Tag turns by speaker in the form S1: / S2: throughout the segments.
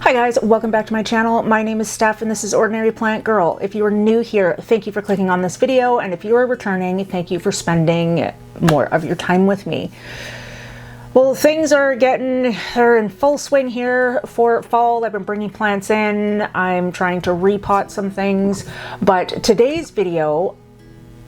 S1: Hi guys, welcome back to my channel. My name is Steph and this is Ordinary Plant Girl. If you are new here, thank you for clicking on this video, and if you are returning, thank you for spending more of your time with me. Well, things are they're in full swing here for fall. I've been bringing plants in. I'm trying to repot some things, but today's video,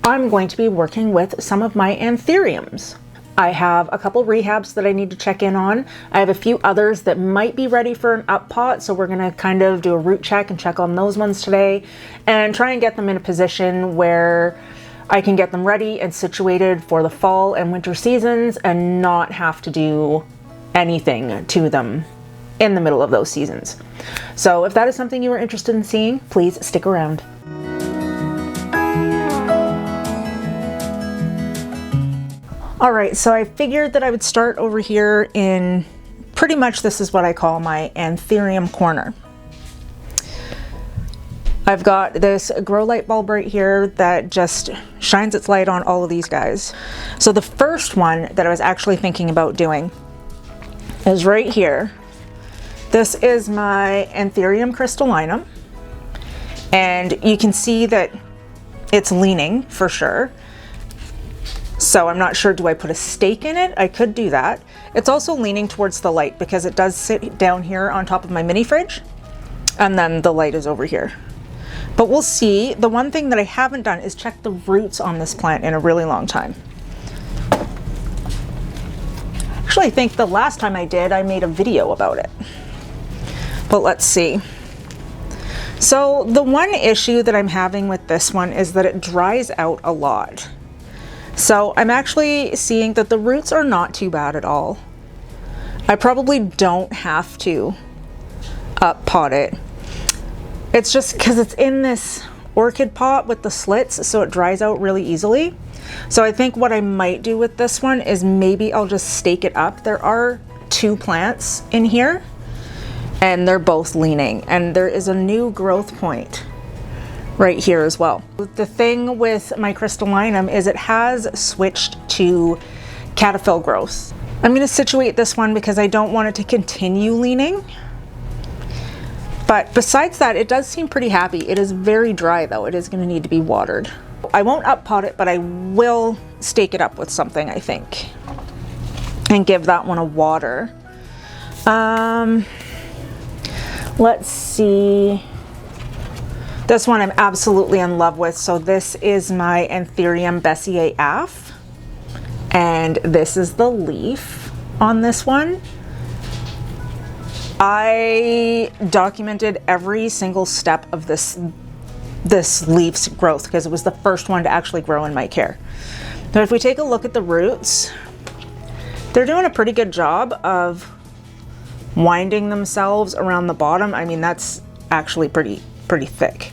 S1: I'm going to be working with some of my Anthuriums. I have a couple rehabs that I need to check in on. I have a few others that might be ready for an up pot, so we're gonna kind of do a root check and check on those ones today and try and get them in a position where I can get them ready and situated for the fall and winter seasons and not have to do anything to them in the middle of those seasons. So if that is something you are interested in seeing, please stick around. All right, so I figured that I would start over here in pretty much this is what I call my Anthurium corner. I've got this grow light bulb right here that just shines its light on all of these guys. So the first one that I was actually thinking about doing is right here. This is my Anthurium crystallinum, and you can see that it's leaning for sure. So I'm not sure, do I put a stake in it? I could do that. It's also leaning towards the light because it does sit down here on top of my mini fridge, and then the light is over here. But we'll see. The one thing that I haven't done is check the roots on this plant in a really long time. Actually, I think the last time I did, I made a video about it. But let's see. So the one issue that I'm having with this one is that it dries out a lot. So I'm actually seeing that the roots are not too bad at all. I probably don't have to up pot it. It's just because it's in this orchid pot with the slits, so it dries out really easily. So I think what I might do with this one is maybe I'll just stake it up. There are two plants in here and they're both leaning, and there is a new growth point right here as well. The thing with my crystallinum is it has switched to cataphyll growth. I'm going to situate this one because I don't want it to continue leaning. But besides that, it does seem pretty happy. It is very dry though. It is going to need to be watered. I won't up pot it, but I will stake it up with something, I think, and give that one a water. Let's see. This one I'm absolutely in love with. So this is my Anthurium Bessier Af, and this is the leaf on this one. I documented every single step of this leaf's growth because it was the first one to actually grow in my care. But if we take a look at the roots, they're doing a pretty good job of winding themselves around the bottom. I mean, that's actually pretty thick.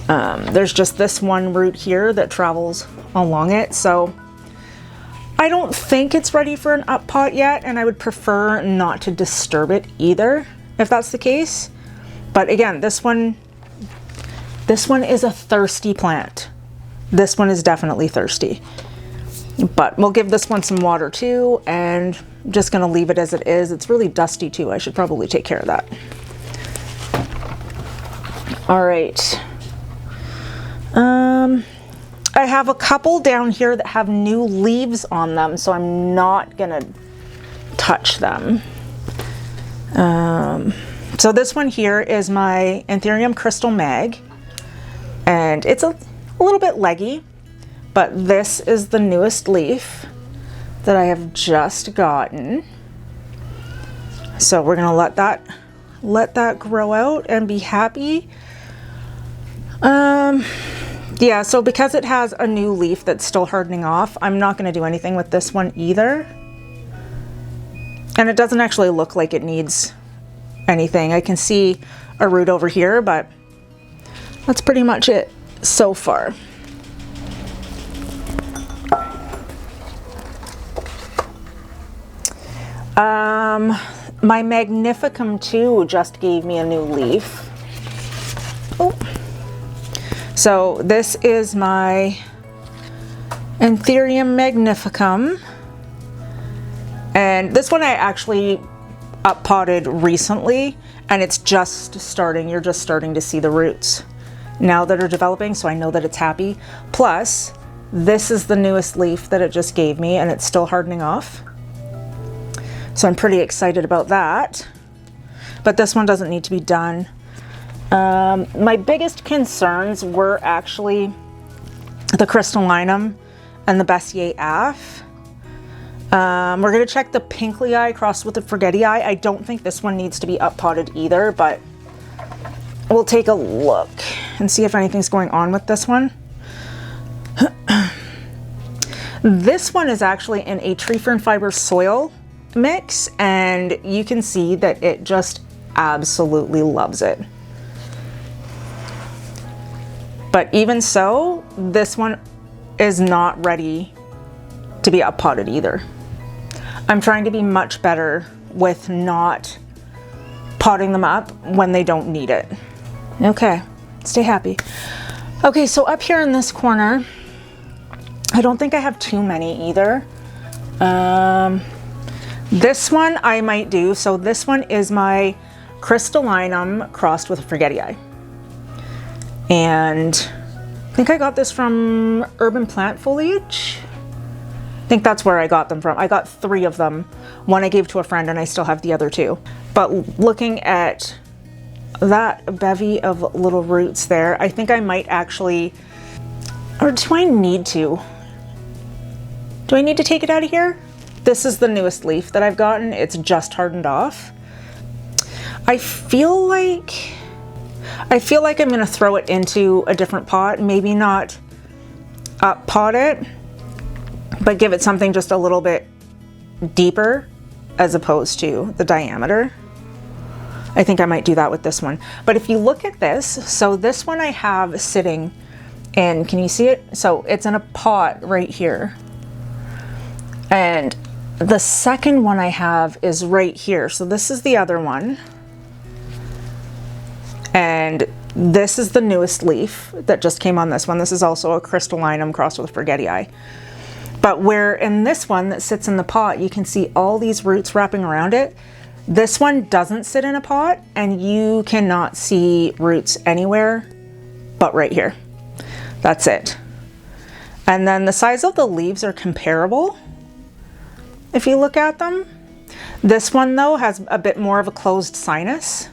S1: There's just this one root here that travels along it, so I don't think it's ready for an up pot yet, and I would prefer not to disturb it either if that's the case. But again, this one is a thirsty plant. This one is definitely thirsty, but we'll give this one some water too, and I'm just gonna leave it as it is. It's really dusty too. I should probably take care of that. All right. I have a couple down here that have new leaves on them, so I'm not gonna touch them. So this one here is my Anthurium Crystal Mag, and it's a little bit leggy, but this is the newest leaf that I have just gotten. So we're gonna let that grow out and be happy. Yeah, so because it has a new leaf that's still hardening off, I'm not going to do anything with this one either. And it doesn't actually look like it needs anything. I can see a root over here, but that's pretty much it so far. My Magnificum too just gave me a new leaf. Oh. So this is my Anthurium Magnificum, and this one I actually up potted recently, and it's just starting, you're just starting to see the roots now that are developing, so I know that it's happy. Plus, this is the newest leaf that it just gave me, and it's still hardening off. So I'm pretty excited about that. But this one doesn't need to be done. My biggest concerns were actually the crystallinum and the Bessier Af. We're going to check the Pinkley crossed with the Forgetii. I don't think this one needs to be up potted either, but we'll take a look and see if anything's going on with this one. This one is actually in a tree fern fiber soil mix, and you can see that it just absolutely loves it. But even so, this one is not ready to be up potted either. I'm trying to be much better with not potting them up when they don't need it. Okay, stay happy. Okay, so up here in this corner, I don't think I have too many either. This one I might do. So this one is my crystallinum crossed with a Forgetii. And I think I got this from Urban Plant Foliage. I think that's where I got them from. I got 3 of them. One I gave to a friend, and I still have the other 2. But looking at that bevy of little roots there, I think I might actually, or do I need to? Do I need to take it out of here? This is the newest leaf that I've gotten. It's just hardened off. I feel like I'm gonna throw it into a different pot, maybe not up pot it, but give it something just a little bit deeper as opposed to the diameter. I think I might do that with this one. But if you look at this, so this one I have sitting in, can you see it? So it's in a pot right here. And the second one I have is right here. So this is the other one. And this is the newest leaf that just came on this one. This is also a crystallinum crossed with Forgetii. But where in this one that sits in the pot, you can see all these roots wrapping around it. This one doesn't sit in a pot, and you cannot see roots anywhere but right here. That's it. And then the size of the leaves are comparable if you look at them. This one though has a bit more of a closed sinus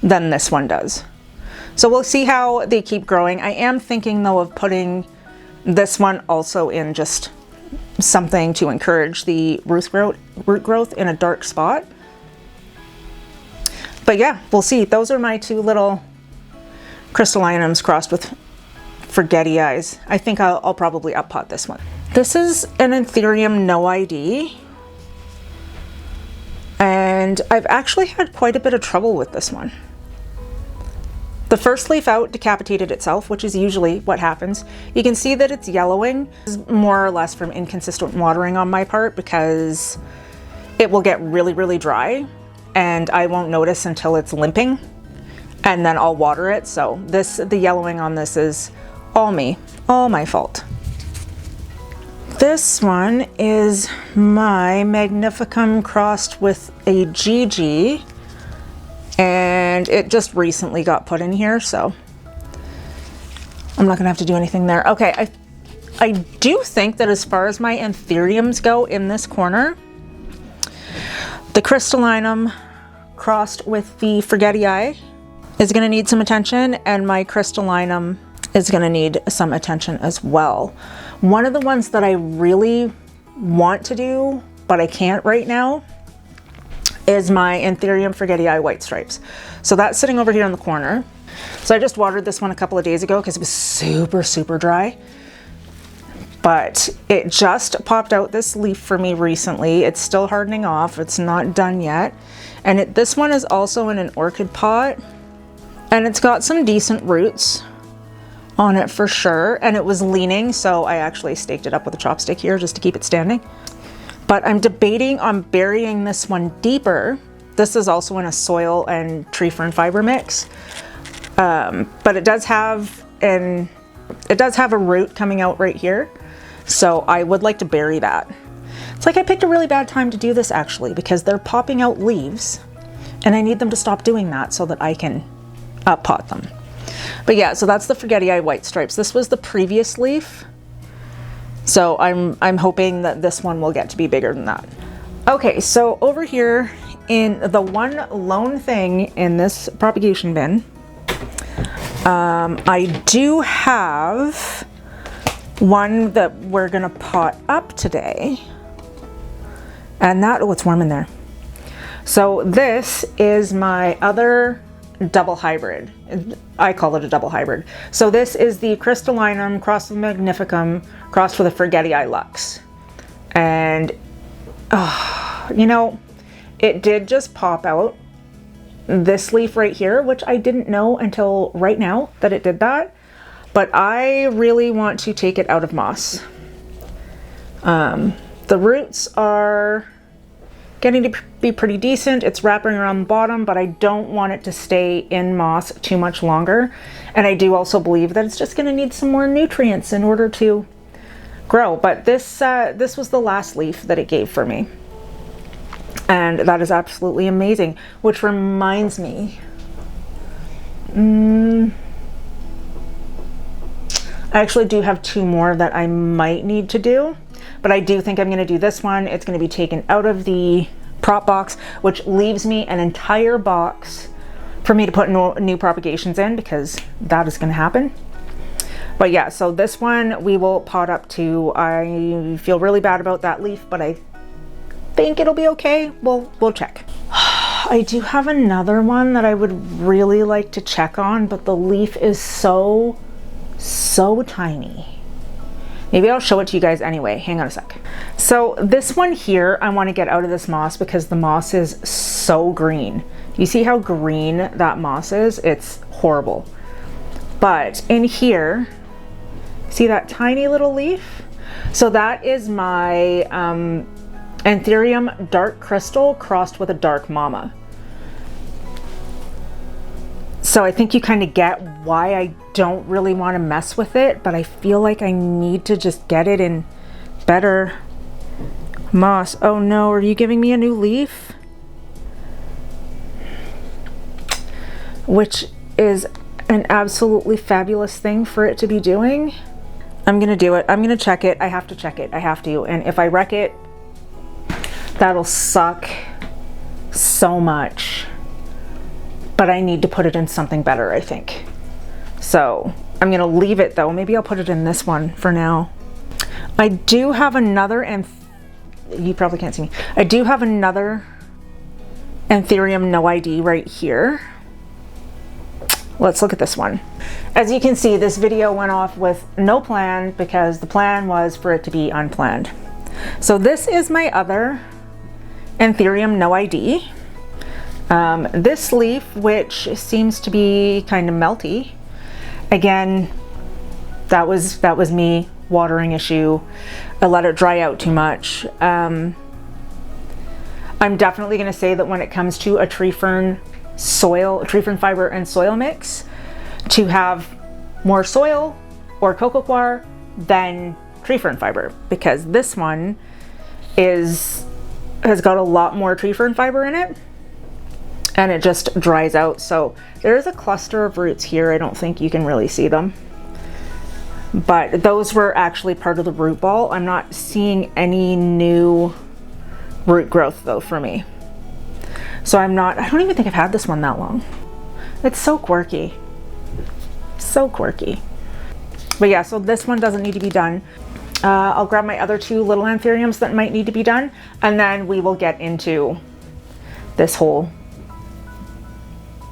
S1: than this one does. So we'll see how they keep growing. I am thinking though of putting this one also in just something to encourage the root growth in a dark spot. But yeah, we'll see. Those are my 2 little crystallinums crossed with Forgetii. I think I'll probably up pot this one. This is an Anthurium no ID. And I've actually had quite a bit of trouble with this one. The first leaf out decapitated itself, which is usually what happens. You can see that it's yellowing, more or less from inconsistent watering on my part, because it will get really, really dry and I won't notice until it's limping, and then I'll water it. So the yellowing on this is all me, all my fault. This one is my Magnificum crossed with a GG, and it just recently got put in here, so I'm not gonna have to do anything there. Okay, I do think that as far as my Anthuriums go in this corner, the crystallinum crossed with the Forgetii is gonna need some attention, and my crystallinum is gonna need some attention as well. One of the ones that I really want to do, but I can't right now, is my Anthurium Forgetii White Stripes. So that's sitting over here in the corner. So I just watered this one a couple of days ago because it was super, super dry. But it just popped out this leaf for me recently. It's still hardening off. It's not done yet. And this one is also in an orchid pot. And it's got some decent roots on it for sure. And it was leaning, so I actually staked it up with a chopstick here just to keep it standing. But I'm debating on burying this one deeper. This is also in a soil and tree fern fiber mix. But it does have a root coming out right here. So I would like to bury that. It's like I picked a really bad time to do this actually, because they're popping out leaves and I need them to stop doing that so that I can pot them. But yeah, so that's the Forgetii White Stripes. This was the previous leaf. So I'm hoping that this one will get to be bigger than that. Okay, so over here in the one lone thing in this propagation bin, I do have one that we're gonna pot up today. And that, oh, it's warm in there. So this is my other double hybrid. I call it a double hybrid. So this is the Crystallinum crossed with Magnificum crossed with a Forgetii Lux. And, you know, it did just pop out this leaf right here, which I didn't know until right now that it did that. But I really want to take it out of moss. The roots are getting to be pretty decent. It's wrapping around the bottom, but I don't want it to stay in moss too much longer. And I do also believe that it's just gonna need some more nutrients in order to grow. But this was the last leaf that it gave for me. And that is absolutely amazing, which reminds me, I actually do have two more that I might need to do, but I do think I'm going to do this one. It's going to be taken out of the prop box, which leaves me an entire box for me to put new propagations in, because that is going to happen. But yeah, so this one we will pot up to. I feel really bad about that leaf, but I think it'll be okay. We'll check. I do have another one that I would really like to check on, but the leaf is so tiny. Maybe I'll show it to you guys anyway. Hang on a sec. So this one here, I want to get out of this moss because the moss is so green. You see how green that moss is? It's horrible. But in here, see that tiny little leaf? So that is my Anthurium Dark Crystal crossed with a Dark Mama. So I think you kind of get why I don't really want to mess with it, but I feel like I need to just get it in better moss. Oh no, are you giving me a new leaf? Which is an absolutely fabulous thing for it to be doing. I'm gonna do it. I'm gonna check it. I have to check it. I have to. And if I wreck it, that'll suck so much. But I need to put it in something better, I think. So I'm gonna leave it though. Maybe I'll put it in this one for now. I do have another, and you probably can't see me. I do have another Anthurium no ID right here. Let's look at this one. As you can see, this video went off with no plan because the plan was for it to be unplanned. So this is my other Anthurium no ID. This leaf, which seems to be kind of melty, again, that was me, watering issue. I let it dry out too much. I'm definitely going to say that when it comes to a tree fern fiber and soil mix, to have more soil or coco coir than tree fern fiber, because this one has got a lot more tree fern fiber in it. And it just dries out. So there is a cluster of roots here. I don't think you can really see them, but those were actually part of the root ball. I'm not seeing any new root growth though for me. So I don't even think I've had this one that long. It's so quirky. So quirky. But yeah, so this one doesn't need to be done. I'll grab my other two little Anthuriums that might need to be done, and then we will get into this whole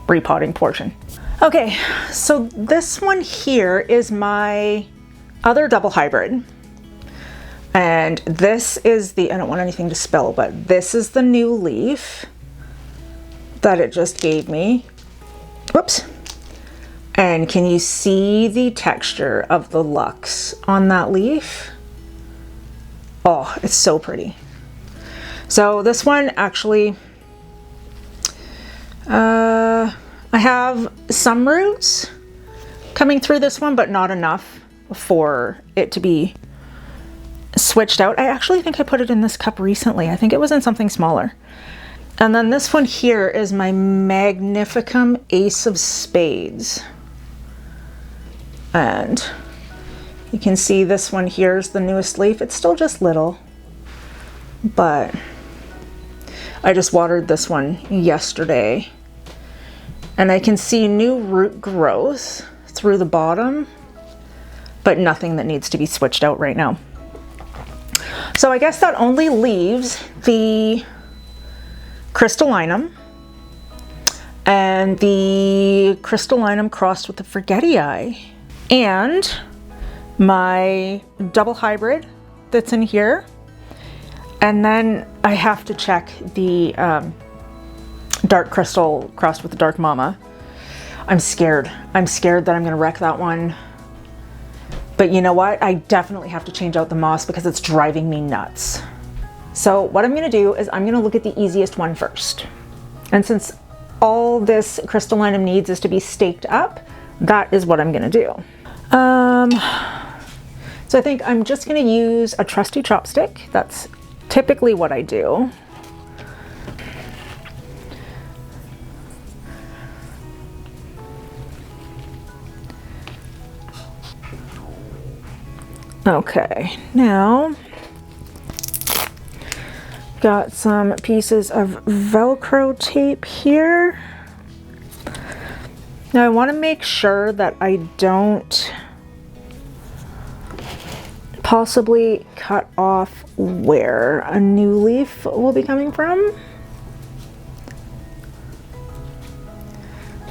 S1: repotting portion. Okay, so this one here is my other double hybrid. And this is I don't want anything to spill, but this is the new leaf that it just gave me. Whoops. And can you see the texture of the Lux on that leaf? Oh, it's so pretty. So this one actually, I have some roots coming through this one, but not enough for it to be switched out. I actually think I put it in this cup recently. I think it was in something smaller. And then this one here is my Magnificum Ace of Spades. And you can see this one here is the newest leaf. It's still just little, but I just watered this one yesterday. And I can see new root growth through the bottom, but nothing that needs to be switched out right now. So I guess that only leaves the Crystallinum and the Crystallinum crossed with the Forgetii and my double hybrid that's in here. And then I have to check the Dark Crystal crossed with the Dark Mama. I'm scared. I'm scared that I'm gonna wreck that one. But you know what? I definitely have to change out the moss because it's driving me nuts. So what I'm gonna do is I'm gonna look at the easiest one first. And since all this Crystallinum needs is to be staked up, that is what I'm gonna do. So I think I'm just gonna use a trusty chopstick. That's typically what I do. Okay, now got some pieces of Velcro tape here. Now I want to make sure that I don't possibly cut off where a new leaf will be coming from.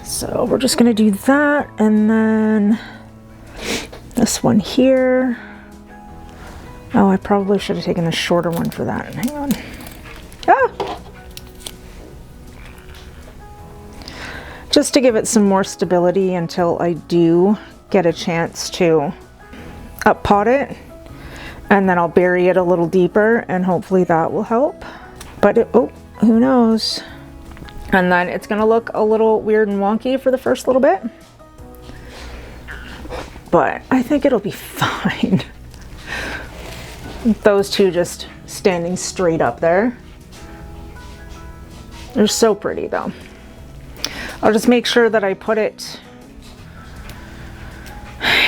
S1: So we're just going to do that, and then this one here. Oh, I probably should have taken a shorter one for that. Hang on. Ah! Just to give it some more stability until I do get a chance to up pot it, and then I'll bury it a little deeper and hopefully that will help. But oh, who knows? And then it's gonna look a little weird and wonky for the first little bit, but I think it'll be fine. Those two just standing straight up there. They're so pretty though. I'll just make sure that I put it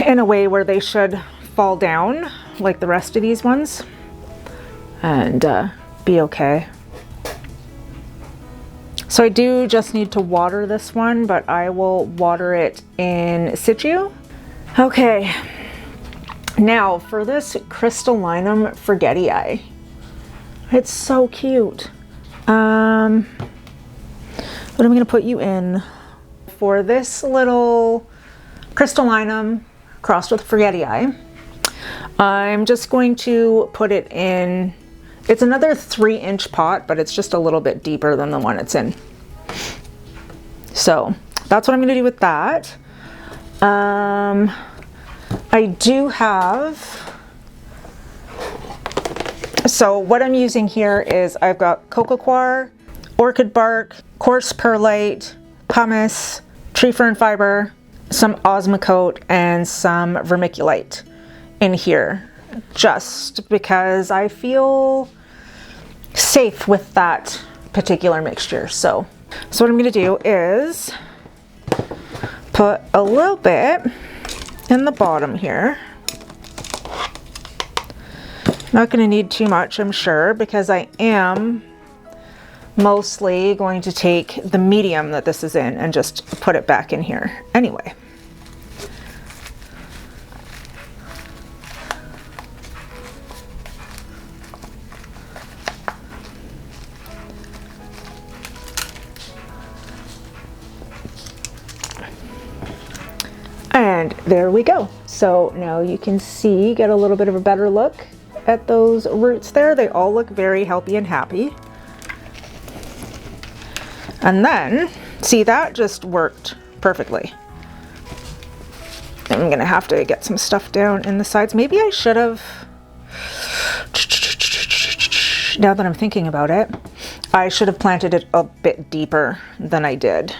S1: in a way where they should fall down like the rest of these ones and be okay. So I do just need to water this one, but I will water it in situ. Okay. Now for this Crystallinum Forgetii, it's so cute. But I'm gonna put you in for this little Crystallinum crossed with Forgetii. I'm just going to put it in, it's another 3-inch pot, but it's just a little bit deeper than the one it's in. So that's what I'm gonna do with that. I do have, so what I'm using here is I've got Coco Coir, Orchid bark, coarse perlite, pumice, tree fern fiber, some Osmocote, and some vermiculite in here, just because I feel safe with that particular mixture. So what I'm gonna do is put a little bit in the bottom here. Not gonna need too much, I'm sure, because I am mostly going to take the medium that this is in and just put it back in here anyway. And there we go. So now you can see, get a little bit of a better look at those roots there. They all look very healthy and happy. And then, see, that just worked perfectly. I'm gonna have to get some stuff down in the sides. Maybe I should have, now that I'm thinking about it, I should have planted it a bit deeper than I did.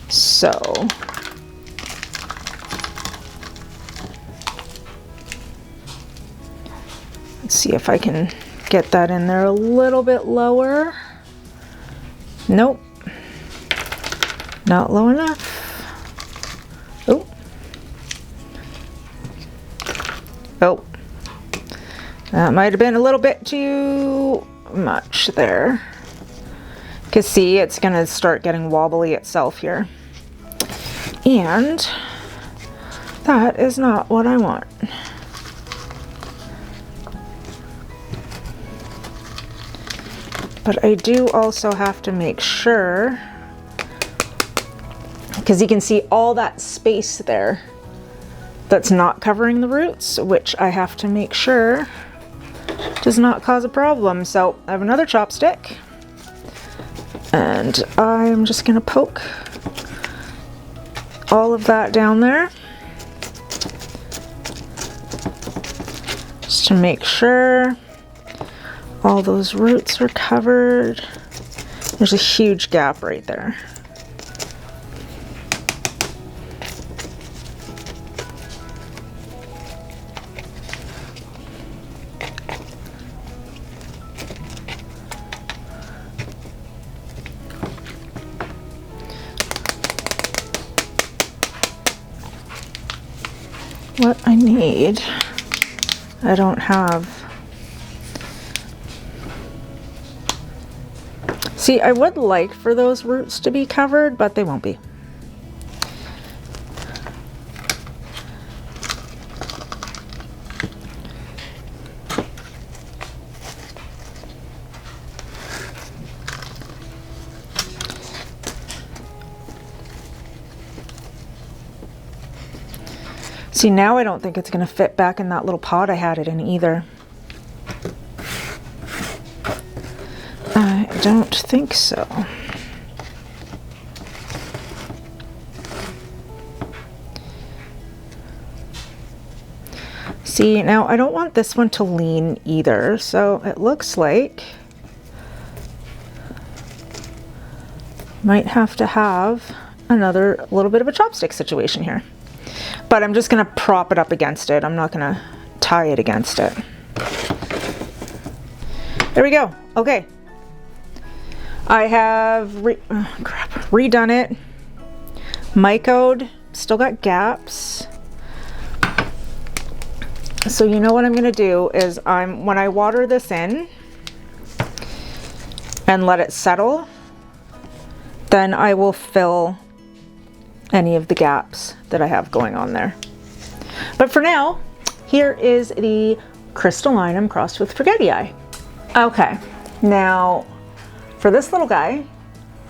S1: So, Let's see if I can get that in there a little bit lower. Nope, not low enough. Oh, oh, that might have been a little bit too much there. Because see, it's gonna start getting wobbly itself here. And that is not what I want. But I do also have to make sure, because you can see all that space there that's not covering the roots, which I have to make sure does not cause a problem. So I have another chopstick, and I'm just gonna poke all of that down there just to make sure all those roots are covered. There's a huge gap right there. What I need, I don't have. See, I would like for those roots to be covered, but they won't be. See, now I don't think it's going to fit back in that little pot I had it in either. I don't think so. See, now I don't want this one to lean either, so it looks like might have to have another little bit of a chopstick situation here. But I'm just going to prop it up against it. I'm not going to tie it against it. There we go. Okay. I have redone it. Mycoed. Still got gaps. So you know what I'm going to do is when I water this in and let it settle, then I will fill any of the gaps that I have going on there. But for now, here is the crystallinum crossed with forgetii. Okay, now for this little guy,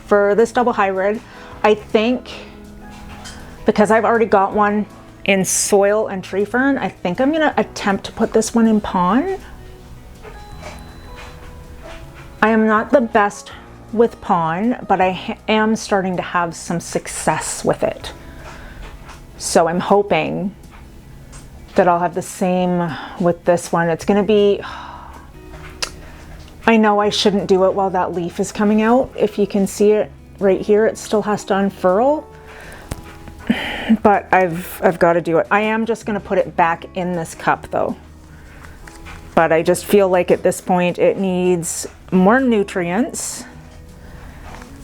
S1: for this double hybrid, I think because I've already got one in soil and tree fern, I think I'm gonna attempt to put this one in pon. I am not the best with pon, but I am starting to have some success with it. So I'm hoping that I'll have the same with this one. It's gonna be, I know I shouldn't do it while that leaf is coming out. If you can see it right here, it still has to unfurl, but I've got to do it. I am just gonna put it back in this cup though. But I just feel like at this point it needs more nutrients.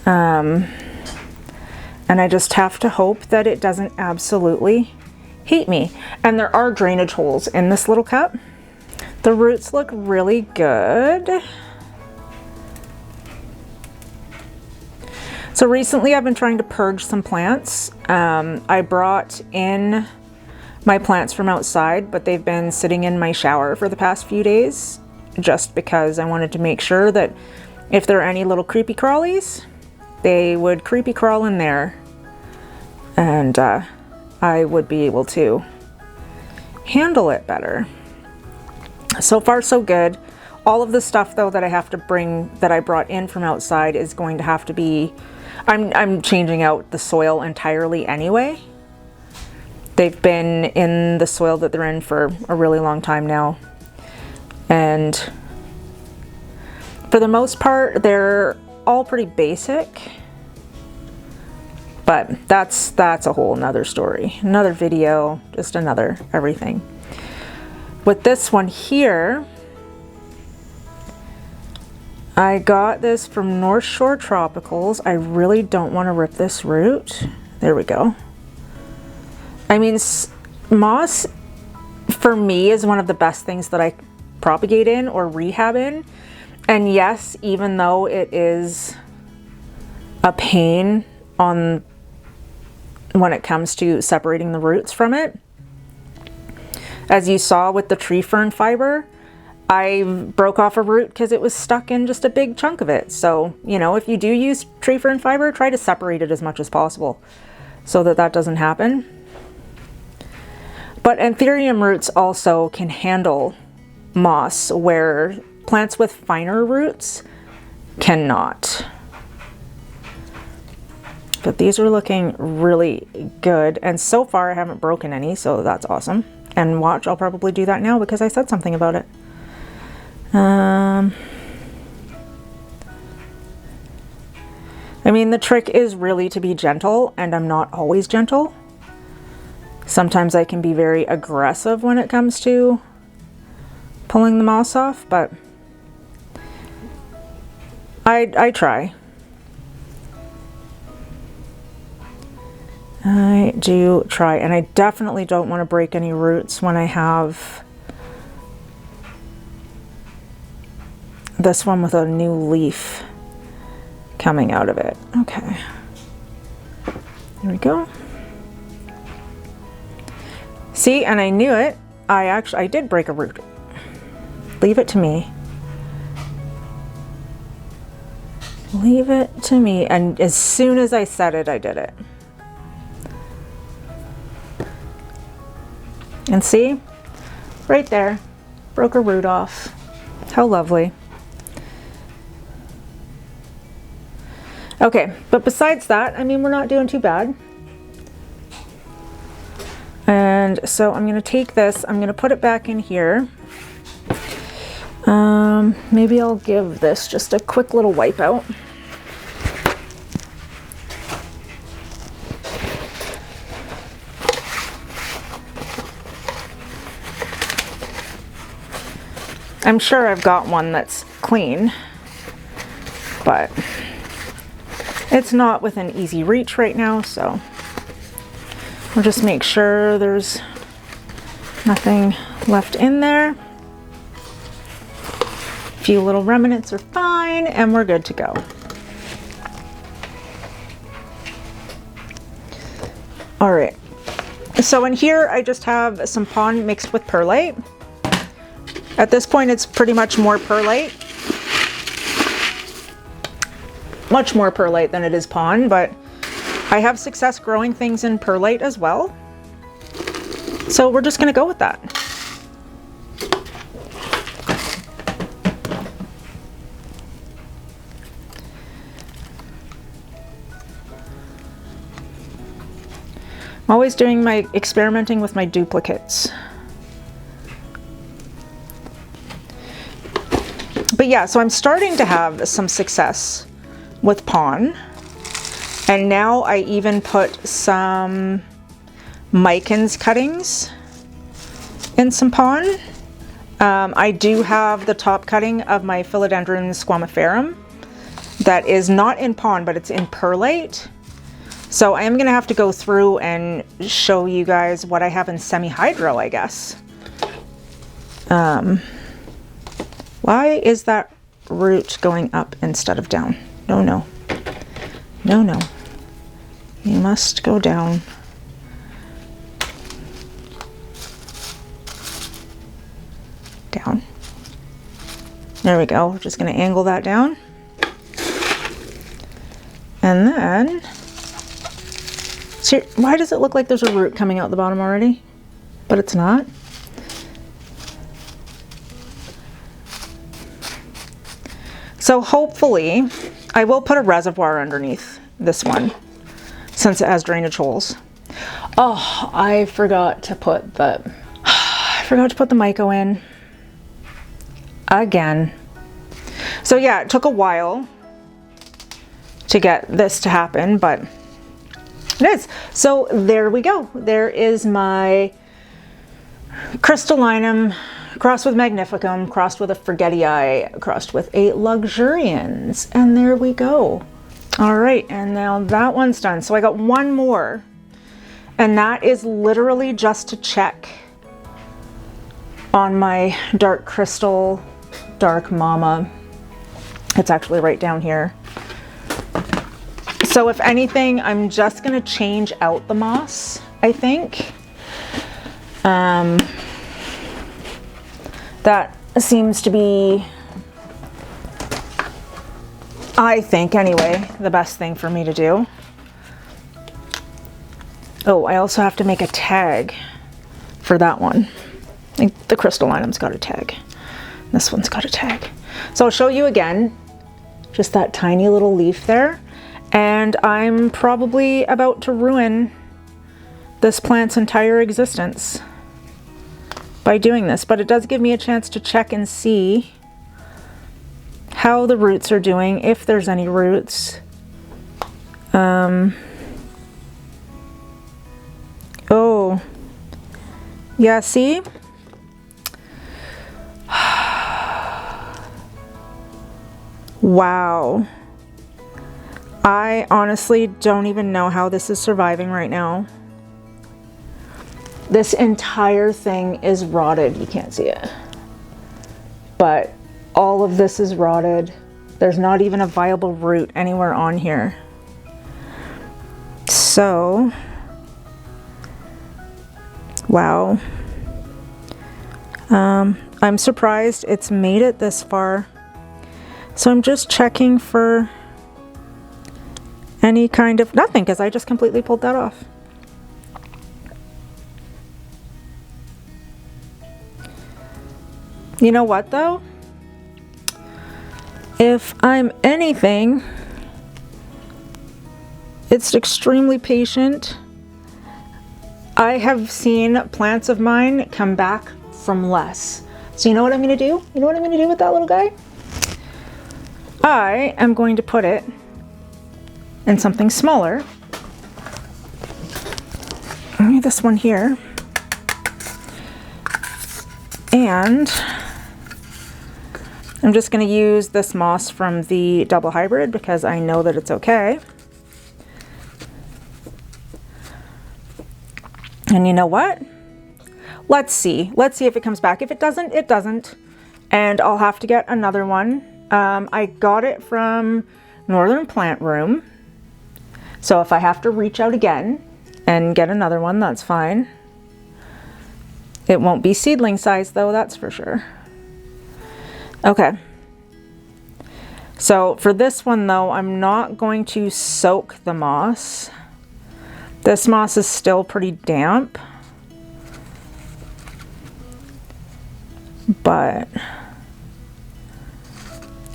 S1: And I just have to hope that it doesn't absolutely hate me. And there are drainage holes in this little cup. The roots look really good. So recently I've been trying to purge some plants. I brought in my plants from outside, but they've been sitting in my shower for the past few days, just because I wanted to make sure that if there are any little creepy crawlies, they would creepy crawl in there, and I would be able to handle it better. So far so good. All of the stuff though that I have to bring, that I brought in from outside, is going to have to be, I'm changing out the soil entirely anyway. They've been in the soil that they're in for a really long time now, and for the most part they're all pretty basic, but that's a whole nother story, another video, just another everything. With this one here, I got this from North Shore Tropicals. I really don't want to rip this root. There we go. I mean, moss for me is one of the best things that I propagate in or rehab in. And yes, even though it is a pain on when it comes to separating the roots from it, as you saw with the tree fern fiber, I broke off a root because it was stuck in just a big chunk of it. So, you know, if you do use tree fern fiber, try to separate it as much as possible so that that doesn't happen. But Anthurium roots also can handle moss where plants with finer roots cannot. But these are looking really good, and so far I haven't broken any, so that's awesome. And watch, I'll probably do that now because I said something about it. I mean, the trick is really to be gentle, and I'm not always gentle. Sometimes I can be very aggressive when it comes to pulling the moss off, but I try. I do try, and I definitely don't want to break any roots when I have this one with a new leaf coming out of it. Okay, there we go. See, and I knew it. I did break a root. Leave it to me. Leave it to me. And as soon as I said it, I did it. And see, right there, broke a root off. How lovely. Okay, but besides that, I mean, we're not doing too bad. And so I'm going to take this, I'm going to put it back in here. Maybe I'll give this just a quick little wipe out. I'm sure I've got one that's clean, but it's not within easy reach right now, so we'll just make sure there's nothing left in there. A few little remnants are fine, and we're good to go. All right, so in here I just have some pond mixed with perlite. At this point it's pretty much more perlite. Much more perlite than it is pond, but I have success growing things in perlite as well. So we're just gonna go with that. I'm always doing my experimenting with my duplicates. But yeah, so I'm starting to have some success with pon. And now I even put some Micans cuttings in some pon. I do have the top cutting of my Philodendron squamiferum that is not in pon, but it's in perlite. So I am gonna have to go through and show you guys what I have in semi-hydro, I guess. Why is that root going up instead of down? No, no. No, no. You must go down. Down. There we go. We're just going to angle that down. And then, see, why does it look like there's a root coming out the bottom already? But it's not. So hopefully, I will put a reservoir underneath this one, since it has drainage holes. Oh, I forgot to put the myco in again. So yeah, it took a while to get this to happen, but it is. So there we go. There is my crystallinum crossed with Magnificum, crossed with a Forgetii, crossed with a Luxurians, and there we go. All right, and now that one's done. So I got one more, and that is literally just to check on my Dark Crystal, Dark Mama. It's actually right down here. So if anything, I'm just gonna change out the moss, I think. That seems to be, I think anyway, the best thing for me to do. Oh, I also have to make a tag for that one. I think the crystal item's got a tag. This one's got a tag. So I'll show you again, just that tiny little leaf there. And I'm probably about to ruin this plant's entire existence by doing this, but it does give me a chance to check and see how the roots are doing, if there's any roots. Oh, yeah, see? Wow. I honestly don't even know how this is surviving right now. This entire thing is rotted. You can't see it. But all of this is rotted. There's not even a viable root anywhere on here. So, wow. I'm surprised it's made it this far. So I'm just checking for any kind of, nothing, because I just completely pulled that off. You know what though? If I'm anything, it's extremely patient. I have seen plants of mine come back from less. So you know what I'm gonna do? You know what I'm gonna do with that little guy? I am going to put it in something smaller. This one here. And I'm just going to use this moss from the double hybrid because I know that it's okay. And you know what? Let's see. Let's see if it comes back. If it doesn't, it doesn't. And I'll have to get another one. I got it from Northern Plant Room. So if I have to reach out again and get another one, that's fine. It won't be seedling size though, that's for sure. Okay. So for this one though, I'm not going to soak the moss. This moss is still pretty damp. But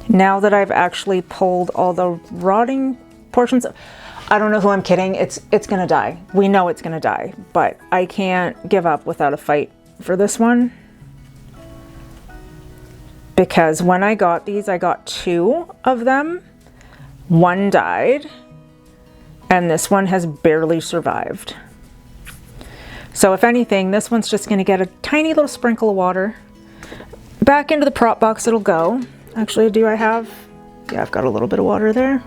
S1: now that I've actually pulled all the rotting portions, I don't know who I'm kidding, it's gonna die. We know it's gonna die, but I can't give up without a fight for this one. Because when I got these, I got 2 of them. One died, and this one has barely survived. So if anything, this one's just gonna get a tiny little sprinkle of water. Back into the prop box it'll go. Actually, do I have? Yeah, I've got a little bit of water there.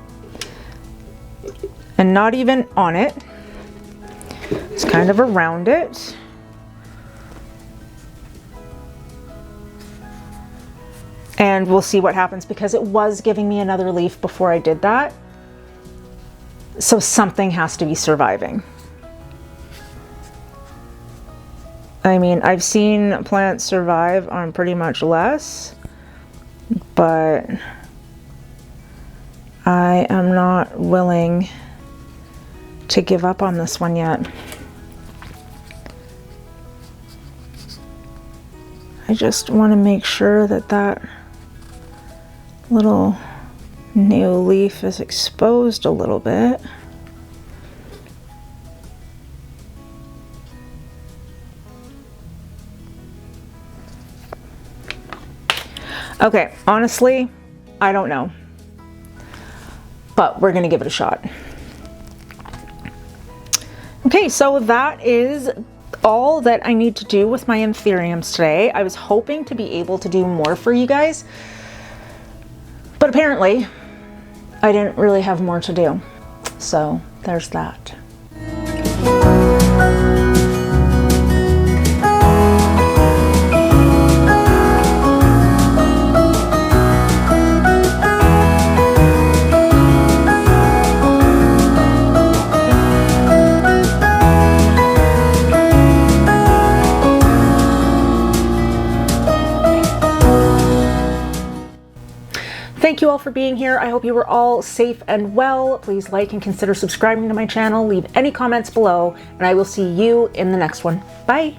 S1: And not even on it. It's kind of around it. And we'll see what happens because it was giving me another leaf before I did that. So something has to be surviving. I mean, I've seen plants survive on pretty much less, but I am not willing to give up on this one yet. I just want to make sure that that little new leaf is exposed a little bit. Okay, honestly, I don't know, but we're gonna give it a shot. Okay, so that is all that I need to do with my Anthuriums today. I was hoping to be able to do more for you guys, but apparently I didn't really have more to do. So there's that. Thank you all for being here. I hope you were all safe and well. Please like and consider subscribing to my channel. Leave any comments below, and I will see you in the next one. Bye.